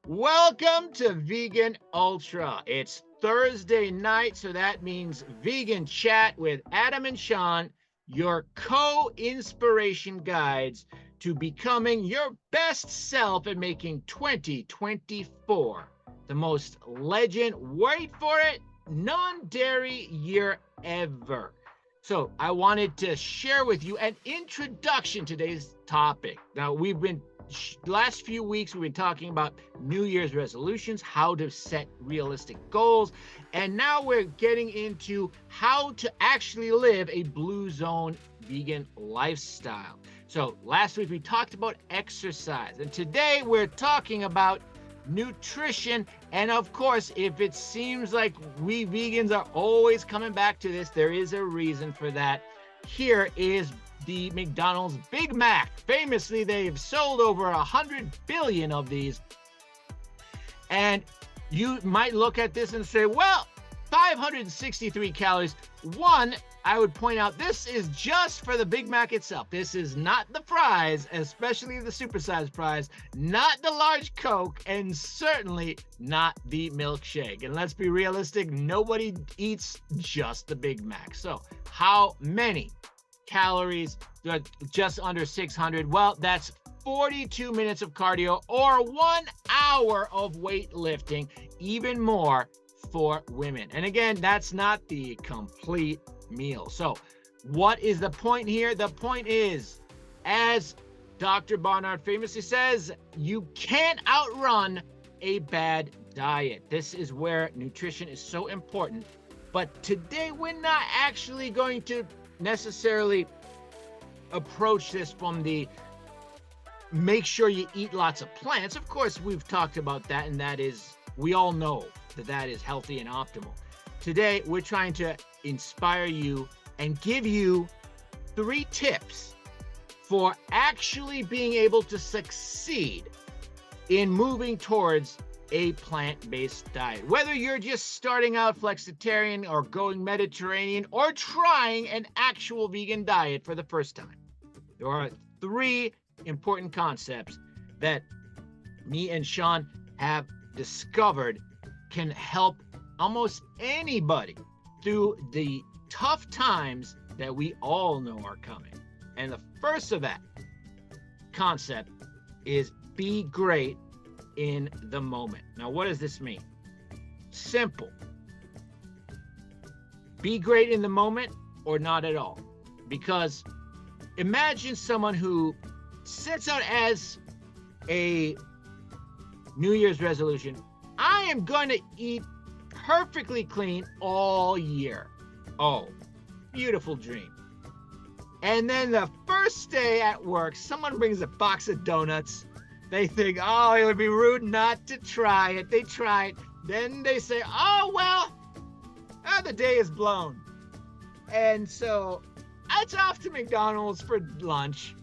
Welcome to Vegan Ultra. It's Thursday night, so that means vegan chat with Adam and Sean, your co-inspiration guides to becoming your best self and making 2024 the most legend, wait for it, non-dairy year ever. So I wanted to share with you an introduction to today's topic. Now, last few weeks we've been talking about New Year's resolutions, how to set realistic goals, and now we're getting into how to actually live a blue zone vegan lifestyle. So last week we talked about exercise, and today we're talking about nutrition. And of course, if it seems like we vegans are always coming back to this, there is a reason for that. Here is the McDonald's Big Mac. Famously, they've sold over 100 billion of these. And you might look at this and say, well, 563 calories. One, I would point out this is just for the Big Mac itself. This is not the fries, especially the supersized fries, not the large Coke, and certainly not the milkshake. And let's be realistic, nobody eats just the Big Mac. So how many calories? Just under 600. Well, that's 42 minutes of cardio or 1 hour of weightlifting, even more for women. And again, that's not the complete meal. So what is the point here? The point is, as Dr. Barnard famously says, you can't outrun a bad diet. This is where nutrition is so important. But today we're not actually going to necessarily approach this from the make sure you eat lots of plants. Of course, we've talked about that, and that is, we all know that that is healthy and optimal. Today, we're trying to inspire you and give you 3 tips for actually being able to succeed in moving towards a plant-based diet. Whether you're just starting out flexitarian or going Mediterranean or trying an actual vegan diet for the first time, there are 3 important concepts that me and Sean have discovered can help almost anybody through the tough times that we all know are coming. And the first of that concept is be great in the moment. Now, what does this mean? Simple. Be great in the moment or not at all. Because imagine someone who sets out as a New Year's resolution, I am going to eat perfectly clean all year. Oh, beautiful dream. And then the first day at work, someone brings a box of donuts. They think, oh, it would be rude not to try it. They try it. Then they say, oh, well, the day is blown. And so it's off to McDonald's for lunch.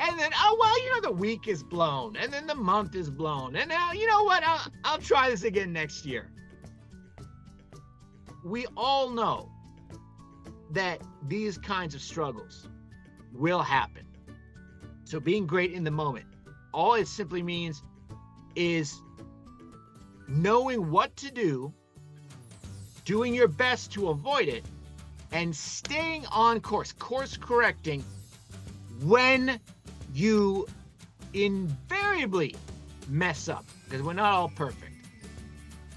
And then, oh, well, the week is blown. And then the month is blown. And now, you know what? I'll try this again next year. We all know that these kinds of struggles will happen. So being great in the moment, all it simply means is knowing what to do, doing your best to avoid it, and staying on course correcting when you invariably mess up, because we're not all perfect.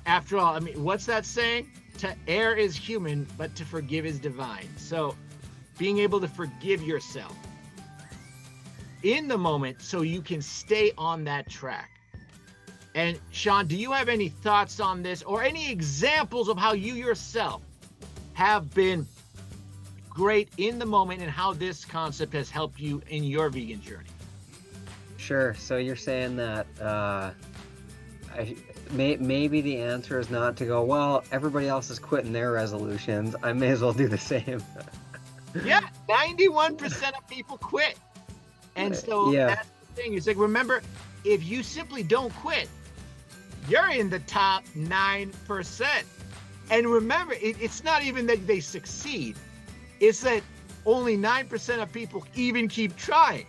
After all, I mean, what's that saying? To err is human, but to forgive is divine. So being able to forgive yourself in the moment so you can stay on that track. And Sean, do you have any thoughts on this or any examples of how you yourself have been great in the moment and how this concept has helped you in your vegan journey? Sure. So you're saying that maybe the answer is not to go, well, everybody else is quitting their resolutions, I may as well do the same. Yeah, 91% of people quit. And so that's the thing. It's like, remember, if you simply don't quit, you're in the top 9%. And remember, it's not even that they succeed. It's that only 9% of people even keep trying.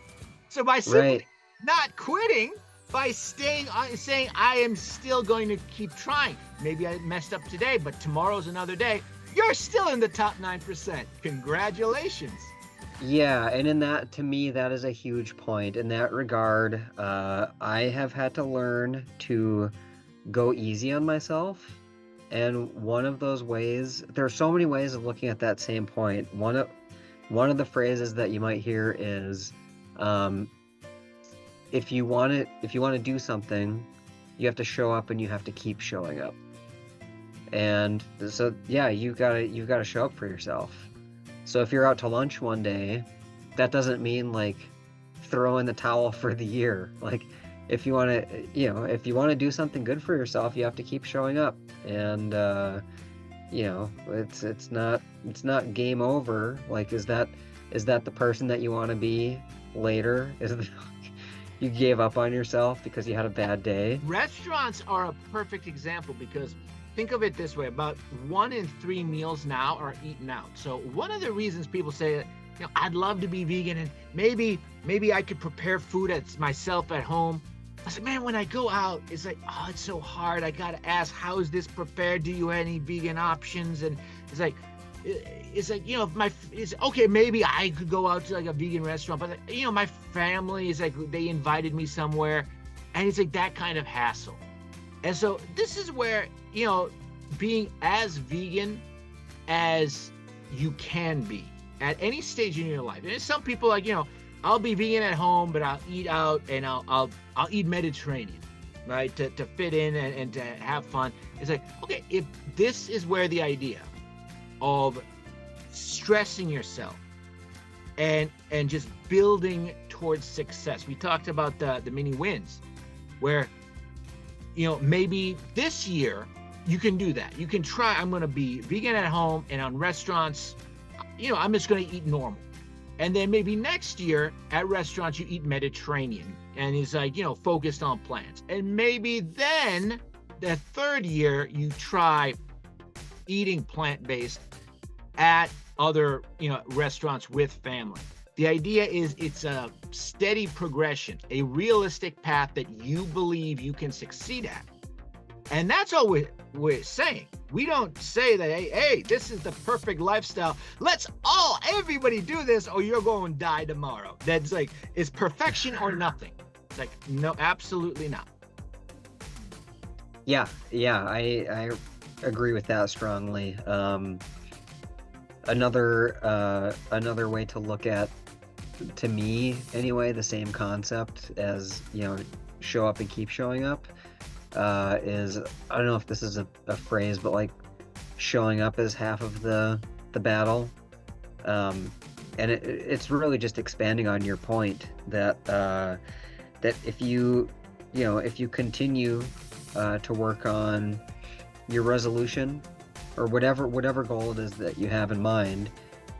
So by simply not quitting, by staying on, saying I am still going to keep trying. Maybe I messed up today, but tomorrow's another day. You're still in the top 9%. Congratulations. Yeah, and in that, to me, that is a huge point. In that regard, I have had to learn to go easy on myself. And one of those ways, there are so many ways of looking at that same point. One of the phrases that you might hear is, if you want to do something, you have to show up and you have to keep showing up. And so, yeah, you've got to show up for yourself. So if you're out to lunch one day, that doesn't mean like throw in the towel for the year. Like if you want to do something good for yourself, you have to keep showing up. And it's not game over. Like is that the person that you want to be later? Is it you gave up on yourself because you had a bad day? Restaurants are a perfect example because think of it this way, about 1 in 3 meals now are eaten out. So one of the reasons people say, I'd love to be vegan and maybe I could prepare food myself at home. I said, man, when I go out, it's like, oh, it's so hard. I got to ask, how is this prepared? Do you have any vegan options? And it's like, okay, maybe I could go out to like a vegan restaurant, but my family is like, they invited me somewhere and it's like that kind of hassle. And so this is where, being as vegan as you can be at any stage in your life. And some people like, I'll be vegan at home, but I'll eat out and I'll eat Mediterranean, right? To fit in and to have fun. It's like, okay, if this is where the idea of stressing yourself and just building towards success. We talked about the mini wins where, maybe this year you can do that. You can try, I'm going to be vegan at home and on restaurants, I'm just going to eat normal. And then maybe next year at restaurants, you eat Mediterranean and it's like, focused on plants. And maybe then the third year you try eating plant-based at other, restaurants with family. The idea is it's a steady progression, a realistic path that you believe you can succeed at. And that's all we're saying. We don't say that, hey, this is the perfect lifestyle. Everybody do this or you're going to die tomorrow. That's like, it's perfection or nothing. It's like, no, absolutely not. Yeah, I agree with that strongly. Another way to look at, to me anyway, the same concept as show up and keep showing up is, I don't know if this is a phrase, but like showing up is half of the battle, and it's really just expanding on your point that if you continue to work on your resolution or whatever goal it is that you have in mind,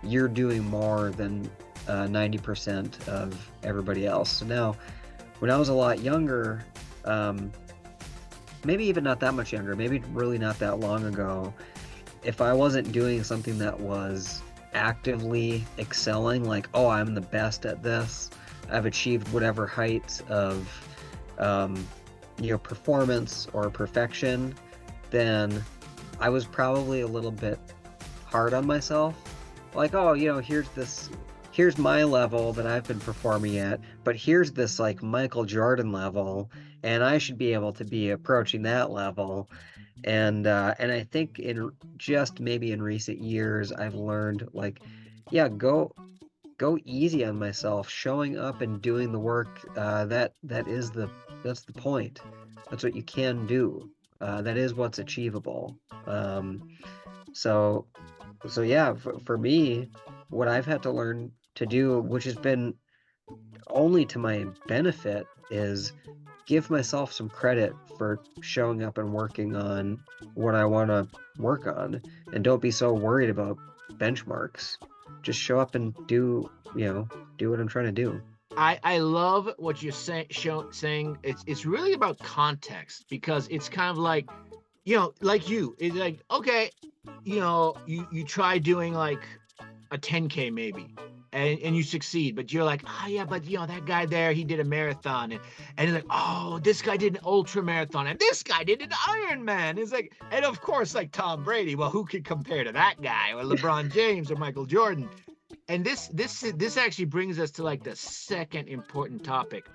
you're doing more than 90% of everybody else. So now, when I was a lot younger, maybe even not that much younger, maybe really not that long ago, if I wasn't doing something that was actively excelling, like, oh, I'm the best at this, I've achieved whatever heights of performance or perfection, then I was probably a little bit hard on myself. Like, oh, here's my level that I've been performing at, but here's this like Michael Jordan level, and I should be able to be approaching that level. And I think maybe in recent years, I've learned like, yeah, go easy on myself, showing up and doing the work. That's the point. That's what you can do. That is what's achievable. So yeah, for me, what I've had to learn to do, which has been only to my benefit, is give myself some credit for showing up and working on what I want to work on, and don't be so worried about benchmarks. Just show up and do what I'm trying to do. I love what you're saying. It's really about context, because it's kind of like, like it's like, okay, you try doing like a 10K maybe, and you succeed, but you're like, oh yeah, but that guy there, he did a marathon, and it's like, oh, this guy did an ultra marathon, and this guy did an Ironman. It's like, and of course, like Tom Brady, well, who could compare to that guy, or LeBron James, or Michael Jordan? And this actually brings us to like the second important topic,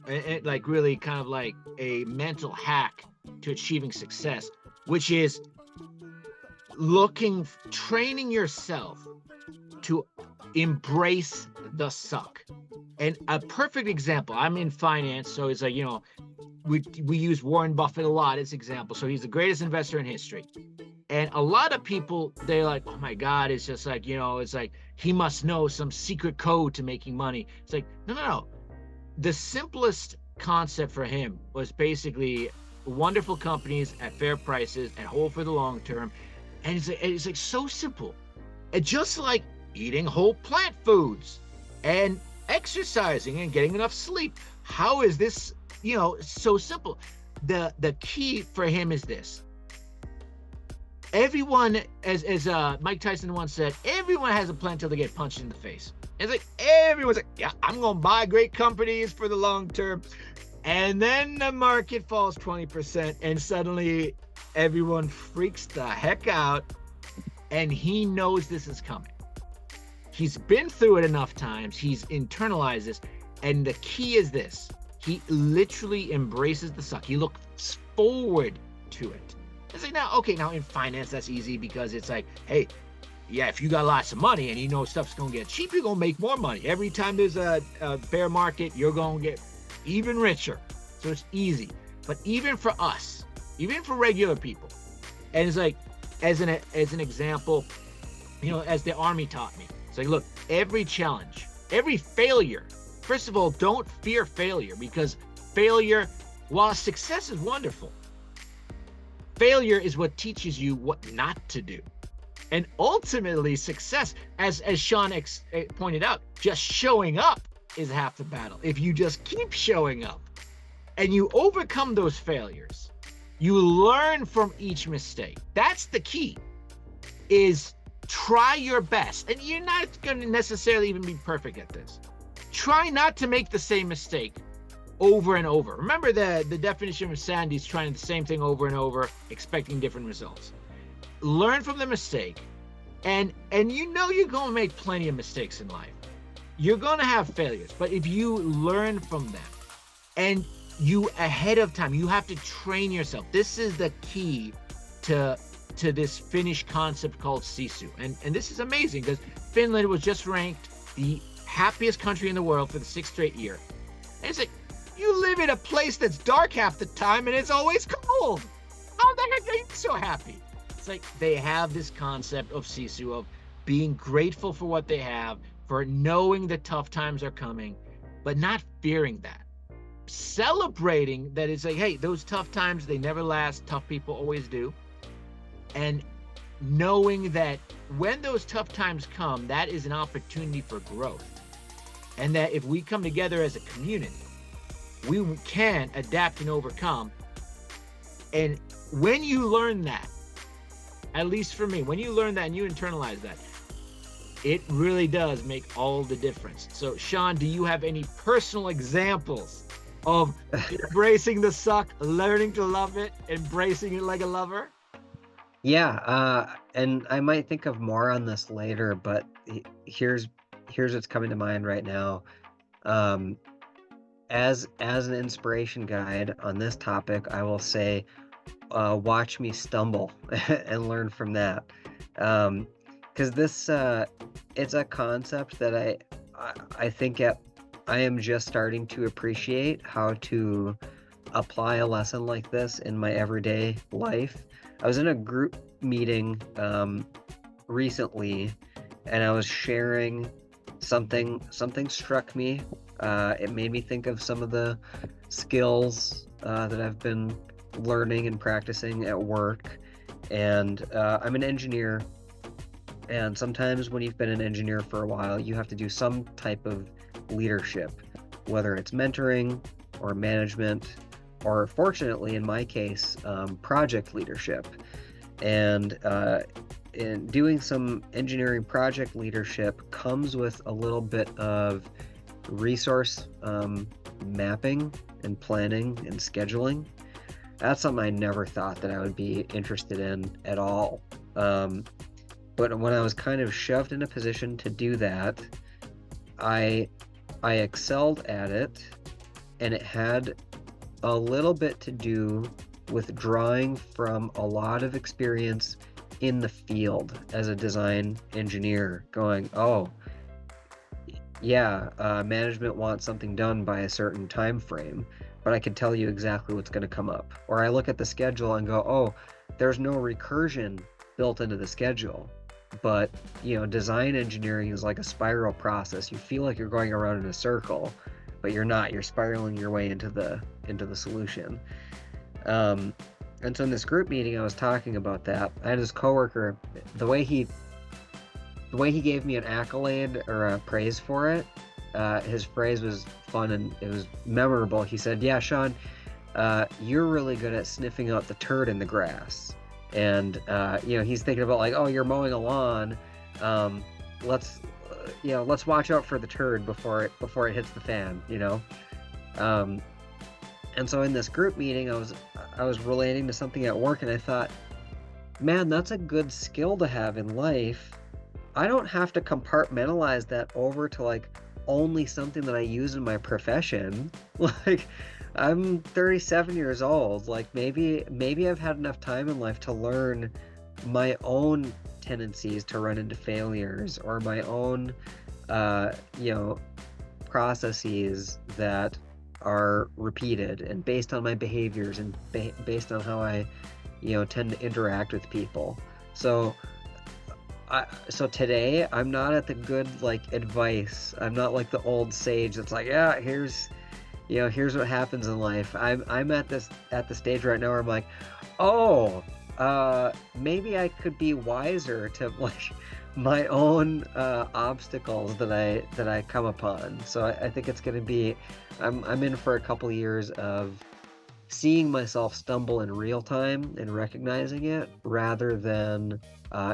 and like really kind of like a mental hack to achieving success, which is training yourself to embrace the suck. And a perfect example, I'm in finance, so it's like, we use Warren Buffett a lot as example. So he's the greatest investor in history. And a lot of people, they're like, oh my God, it's just like, it's like he must know some secret code to making money. It's like, no. The simplest concept for him was basically wonderful companies at fair prices and hold for the long term. And it's like so simple. And just like eating whole plant foods and exercising and getting enough sleep. How is this, so simple? The key for him is this. Everyone, as Mike Tyson once said, everyone has a plan till they get punched in the face. It's like everyone's like, yeah, I'm gonna buy great companies for the long term. And then the market falls 20% and suddenly everyone freaks the heck out, and he knows this is coming. He's been through it enough times. He's internalized this. And the key is this. He literally embraces the suck. He looks forward to it. It's like, now in finance, that's easy because it's like, hey, yeah, if you got lots of money and stuff's going to get cheap, you're going to make more money. Every time there's a bear market, you're going to get even richer. So it's easy. But even for us, even for regular people, and it's like, as an example, as the Army taught me, it's like, look, every challenge, every failure, first of all, don't fear failure, because failure, while success is wonderful, failure is what teaches you what not to do. And ultimately, success, as Sean pointed out, just showing up is half the battle. If you just keep showing up and you overcome those failures, you learn from each mistake. That's the key, is try your best. And you're not going to necessarily even be perfect at this. Try not to make the same mistake over and over. Remember the definition of Sandy's trying the same thing over and over, expecting different results. Learn from the mistake, and you're going to make plenty of mistakes in life. You're going to have failures, but if you learn from them, and you ahead of time, you have to train yourself. This is the key to this Finnish concept called Sisu. And this is amazing because Finland was just ranked the happiest country in the world for the 6th straight year. And it's like, you live in a place that's dark half the time and it's always cold. How the heck are you so happy? It's like they have this concept of Sisu, of being grateful for what they have, for knowing that tough times are coming, but not fearing that. Celebrating that it's like, hey, those tough times, they never last. Tough people always do. And knowing that when those tough times come, that is an opportunity for growth. And that if we come together as a community, we can adapt and overcome. And when you learn that, at least for me, when you learn that and you internalize that, it really does make all the difference. So, Sean, do you have any personal examples of embracing the suck, learning to love it, embracing it like a lover? Yeah, and I might think of more on this later, but here's what's coming to mind right now. As an inspiration guide on this topic, I will say, watch me stumble and learn from that. Because this, it's a concept that I think I am just starting to appreciate how to apply a lesson like this in my everyday life. I was in a group meeting recently, and I was sharing something struck me. It made me think of some of the skills that I've been learning and practicing at work. And I'm an engineer, and sometimes when you've been an engineer for a while, you have to do some type of leadership, whether it's mentoring or management, or fortunately in my case, project leadership. And in doing some engineering project leadership comes with a little bit of resource mapping and planning and scheduling. That's something I never thought that I would be interested in at all. But when I was kind of shoved in a position to do that, I excelled at it, and it had a little bit to do with drawing from a lot of experience in the field as a design engineer, going, oh, yeah, management wants something done by a certain time frame, but I can tell you exactly what's going to come up. Or I look at the schedule and go, oh, there's no recursion built into the schedule. But, design engineering is like a spiral process. You feel like you're going around in a circle, but you're not. You're spiraling your way into the solution. And so in this group meeting, I was talking about that. I had this coworker, the way he gave me an accolade or a praise for it, his phrase was fun and it was memorable. He said, yeah, Sean, you're really good at sniffing out the turd in the grass. And, he's thinking about like, oh, you're mowing a lawn. Let's watch out for the turd before it hits the fan, And so in this group meeting, I was relating to something at work, and I thought, man, that's a good skill to have in life. I don't have to compartmentalize that over to like only something that I use in my profession. Like, I'm 37 years old. Like, maybe I've had enough time in life to learn my own tendencies to run into failures, or my own processes that are repeated and based on my behaviors and based on how I tend to interact with people. So today I'm not at the good like advice. I'm not like the old sage that's like, yeah, here's what happens in life. I'm at the stage right now where I'm like, oh, maybe I could be wiser to like my own obstacles that I come upon. So I think it's going to be, I'm in for a couple of years of seeing myself stumble in real time and recognizing it, rather than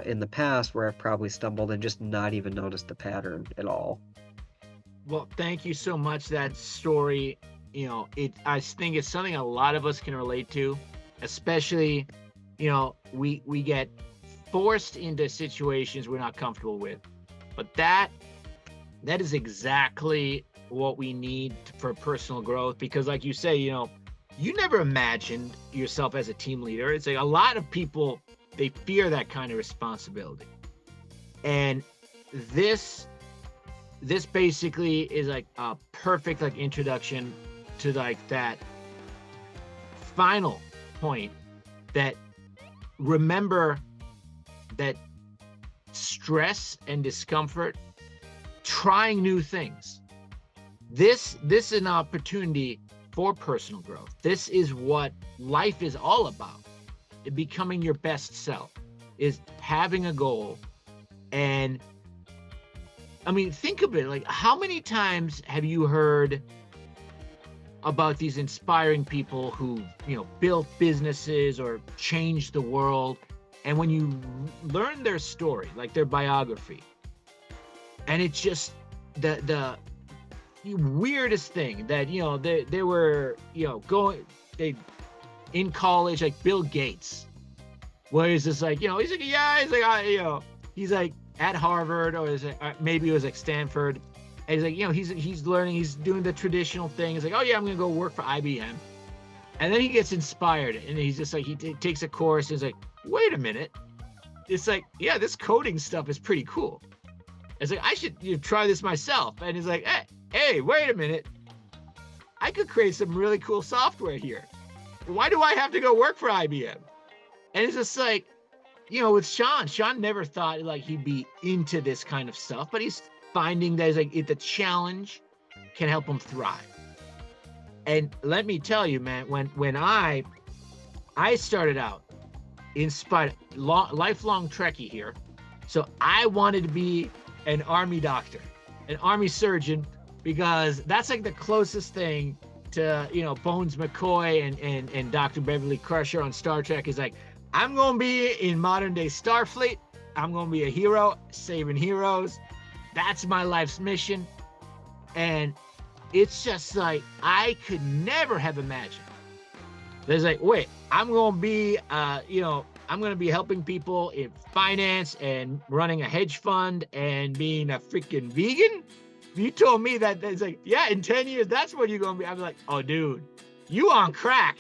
in the past where I've probably stumbled and just not even noticed the pattern at all. Well, thank you so much. That story, I think it's something a lot of us can relate to, especially, we get forced into situations we're not comfortable with. But that is exactly what we need for personal growth, because like you say, you never imagined yourself as a team leader. It's like a lot of people, they fear that kind of responsibility. And this basically is like a perfect like introduction to like that final point, that remember that stress and discomfort, trying new things, this is an opportunity for personal growth. This is what life is all about. Becoming your best self is having a goal. And I mean, think of it, like how many times have you heard about these inspiring people who, built businesses or changed the world? And when you learn their story, like their biography, and it's just the weirdest thing that, they were, in college, like Bill Gates, where he's just like, he's like at Harvard, or maybe it was like Stanford. And he's like, he's learning, he's doing the traditional thing. He's like, oh yeah, I'm going to go work for IBM. And then he gets inspired, and he's just like, he takes a course, and he's like, wait a minute. It's like, yeah, this coding stuff is pretty cool. It's like, I should try this myself. And he's like, hey, wait a minute. I could create some really cool software here. Why do I have to go work for IBM? And it's just like, with Sean never thought like he'd be into this kind of stuff, but he's finding that the challenge can help him thrive. And let me tell you, man, when I started out, in spite of lifelong Trekkie here, so I wanted to be an army doctor, an army surgeon, because that's like the closest thing to Bones McCoy and Dr. Beverly Crusher on Star Trek. Is like, I'm gonna be in modern day Starfleet, I'm going to be a hero, saving heroes. That's my life's mission. And it's just like, I could never have imagined. There's like, wait, I'm going to be, I'm going to be helping people in finance and running a hedge fund and being a freaking vegan. You told me that it's like, yeah, in 10 years, that's what you're going to be. I'm like, oh, dude, you on crack.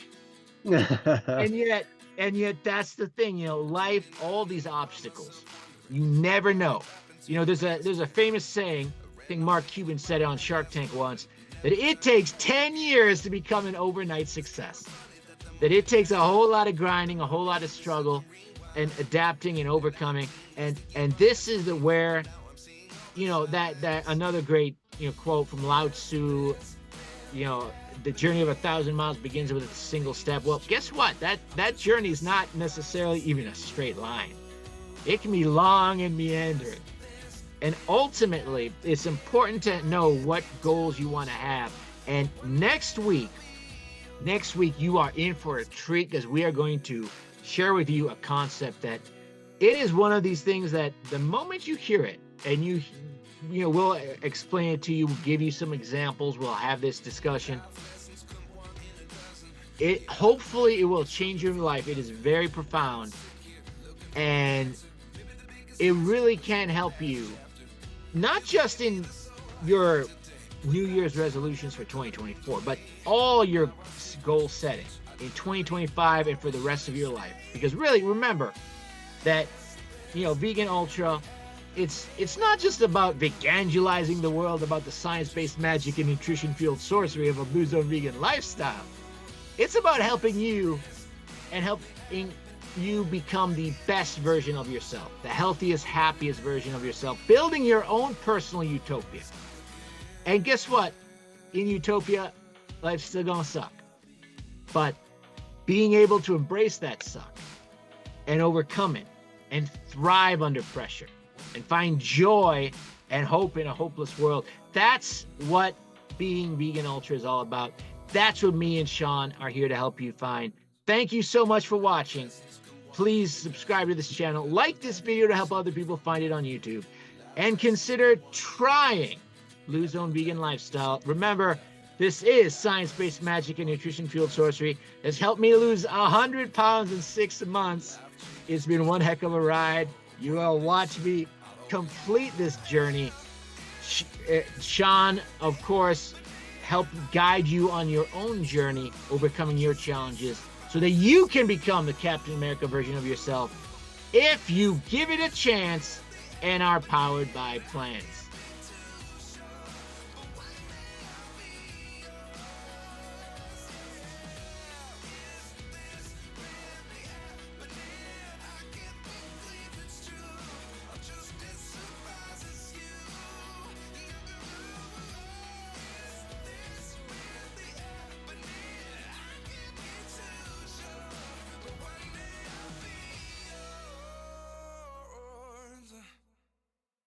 And yet that's the thing, life, all these obstacles, you never know. There's a famous saying, I think Mark Cuban said it on Shark Tank once, that it takes 10 years to become an overnight success. That it takes a whole lot of grinding, a whole lot of struggle, and adapting and overcoming. And this is where, that another great, quote from Lao Tzu, the journey of 1,000 miles begins with a single step. Well, guess what? That journey is not necessarily even a straight line. It can be long and meandering. And ultimately, it's important to know what goals you want to have. And next week, you are in for a treat, because we are going to share with you a concept that it is one of these things that the moment you hear it, and we'll explain it to you, we'll give you some examples, we'll have this discussion. Hopefully it will change your life. It is very profound, and it really can help you, not just in your New Year's resolutions for 2024, but all your goal setting in 2025 and for the rest of your life. Because really, remember that, Vegan Ultra, it's not just about vegangelizing the world, about the science-based magic and nutrition-fueled sorcery of a Blue Zone vegan lifestyle. It's about helping you and helping you become the best version of yourself, the healthiest, happiest version of yourself, building your own personal utopia. And guess what? In utopia, life's still gonna suck. But being able to embrace that suck and overcome it and thrive under pressure and find joy and hope in a hopeless world, that's what being Vegan Ultra is all about. That's what me and Sean are here to help you find. Thank you so much for watching. Please subscribe to this channel, like this video to help other people find it on YouTube, and consider trying Blue Zone Vegan Lifestyle. Remember, this is science-based magic and nutrition-fueled sorcery. It's helped me lose 100 pounds in 6 months. It's been one heck of a ride. You will watch me complete this journey. Sean, of course, help guide you on your own journey, overcoming your challenges, so that you can become the Captain America version of yourself if you give it a chance and are powered by plants.